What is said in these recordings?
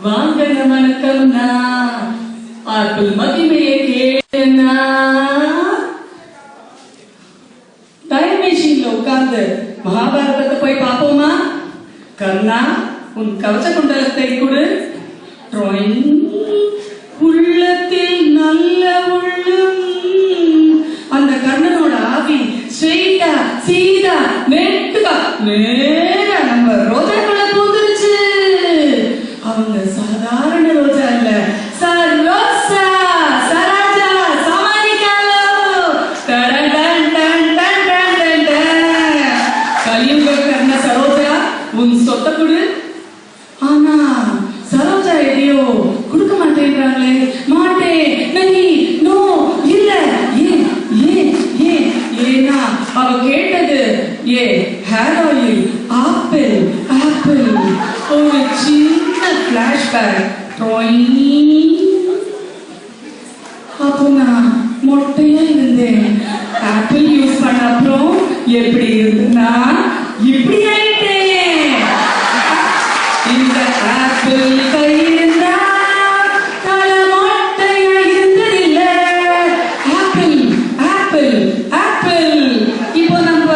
வாங்கன வணக்கம்னா apple மகிமையை கேளுனா. Time மெஷின்ல உட்கார்ந்து மகாபாரதத்தை போய் பார்ப்போமா? கர்ணா, உன் கவச குண்டலத்தை கொடு. உள்ளத்தில் நல்ல உள்ளம். அந்த கர்ணனோட ஆவி ஸ்ட்ரெயிட்டா சீதா நெட்டுக்கா நேரா நம்ம ரோஜாக்குள்ள பூந்துருச்சு. அவங்க சாதாரண ரோஜா இல்ல, சரோசா, சராஜா, சமாளிக்காலோ. கலியுக கர்ண சரோஜா, உன் சொத்த கொடு. ஆனா சரோஜா எதையோ கொடுக்க மாட்டேங்கிறாங்களே. மாட்டேன், நஹி, நோ, இல்ல. ஏன்னா அவ கேட்டது ஹேர் ஆயில், ஆப்பிள். ஒரு சின்ன பிளாஷ்பேக். அப்போ நான் மொட்டையா இருந்தேன். ஆப்பிள் யூஸ் பண்ண அப்புறம் எப்படி இருந்தேன்னா இப்படி ஆயிட்டேன். இந்த ஆப்பிள் கை இருந்தா தல மொட்டையா இருந்ததில்ல. Apple apple apple. இப்போ நம்ம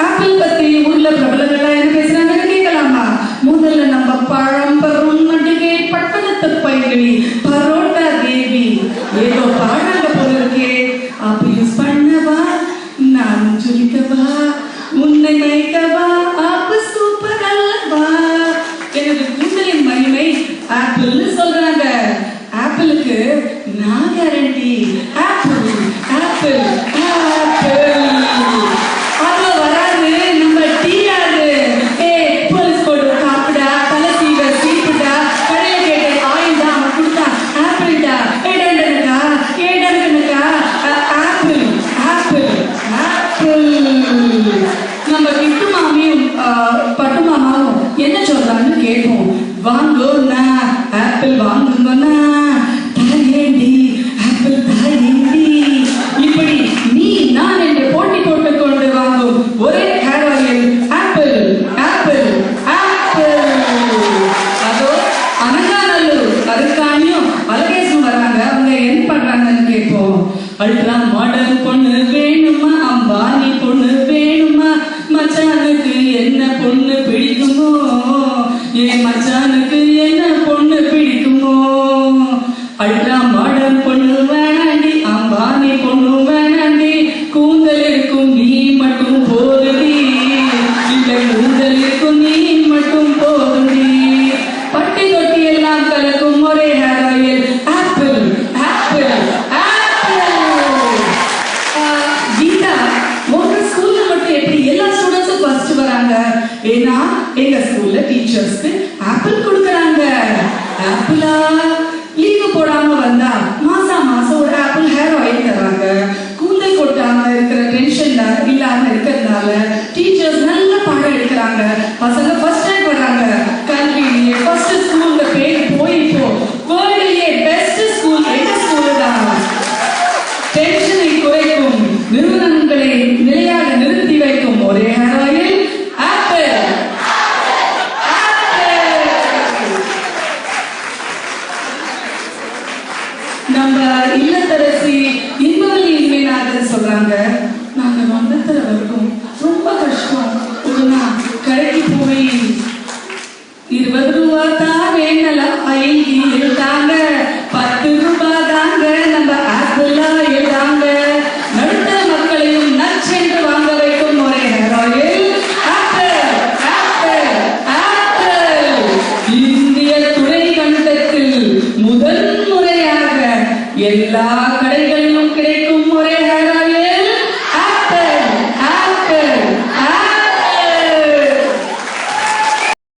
ஆப்பிள் பத்தி ஊர்ல பிரபலங்களா என்ன பேசுறாங்கன்னு கேட்கலாமா? முதல்ல நம்ம பழம்பெரும் நடிகை பட்டணத்து பைகிழி பரோட்டா தேவி ஏதோ பாடாங்க போல இருக்கே. ஆப்பிள் யூஸ் பண்ணவா, நான் சொல்லிக்கவா, உன்னை நினைக்கவா, ஆப்பிள் சூப்பர் அல்லவா. எனது கூந்தலின் மகிமை ஆப்பிள்னு சொல்றாங்க. ஆப்பிளுக்கு நான் கேரண்டி. Apple apple apple. அது வராது நம்ம டீயாது. போலீஸ் போடு காப்பிடா, தலை சீவ சீப்புடா, கடையில கேட்ட ஆயில் தான் அவன் கொடுத்தா. ஆப்பிள்டா ஏடனுக்கா ஆப்பிள் ஆப்பிள் ஆப்பிள். நம்ம கிட்டு மாமியும் பட்டு மாமாவும் என்ன சொல்றான்னு கேட்போம். வாங்கோண்ணா ஆப்பிள் வாங்குங்கண்ணா, தாயேண்டி ஆப்பிள் தாயேண்டி. இப்படி நீ நான் என்று போட்டி போட்டுக் கொண்டு வாங்கும் ஒரே hair oil apple apple apple. அதோ அனங்காநல்லூர் அருக்காணியும் அழகேசும் வராங்க. அவங்க என்ன பண்றாங்கன்னு கேட்போம். அல்ட்ரா மாடர்ன் பொண்ணு வேணுமா, அம்பானி பொண்ணு வேணுமா, மச்சானுக்கு என்ன பொண்ணு பிடிக்குமோ, ஏன் மச்சானுக்கு என்ன பொண்ணு பிடிக்குமோ. அல்ட்ரா மாடர்ன் பொண்ணு வேணாண்டி, அம்பானி பொண்ணு வேணாண்டி, கூந்தல் இருக்கும் நீ மட்டும் போதுடி, இந்த கூந்தல் இருக்கும் நீ மட்டும் போதுடி. பட்டி தொட்டி எல்லாம் கலக்கும் ஒரே hair oil apple apple apple. Geetha, உங்க ஸ்கூல்ல மட்டும் எப்படி எல்லா ஸ்டூடெண்ட்ஸும் ஃபர்ஸ்ட் வராங்க? ஏன்னா எங்க ஸ்கூல்ல டீச்சர்ஸ்க்கு ஆப்பிள் கொடுக்கறாங்க. ஆப்பிளா? லீவு போடாம வந்தா மாசம் ஒரு ஆப்பிள் ஹேர் ஆயில் தராங்க. கூந்தல் கொட்டாம இருக்கிற டென்ஷன்ல இல்லாம இருக்கிறதுனால டீச்சர்ஸ் நல்ல பாடம் எடுக்கிறாங்க. பசங்க ஃபர்ஸ்ட் ரேங்க் வராங்க. கல்வியிலேயே ஃபர்ஸ்ட் ஸ்கூல்ல பேர் போய் இப்போ வேர்ல்ட்லயே பெஸ்ட் ஸ்கூல் எங்க ஸ்கூல் தான். டென்ஷனை குறைக்கும், நிறுவனங்களை நிலையாக நிறுத்தி வைக்கும் ஒரே ஹேர் ஆயில் ஆப்பிள். நம்ம இல்லத்தரசி இன்பவல்லி இன்மைநாதன் சொல்றாங்க, நாங்க வந்தத்துல வரைக்கும் ரொம்ப கஷ்டம். கடைக்கு போய் 20 ரூபா தான் வேணலாம் ஆயில் தாங்க, 10 ரூபா தாங்க நம்ம ஆப்பிளா எழுதாங்க. நடுத்தர மக்களையும் நச்சென்று வாங்க வைக்கும் ஒரே hair oil apple apple apple. இந்திய துணை கண்டத்தில் முதல் முறையாக எல்லா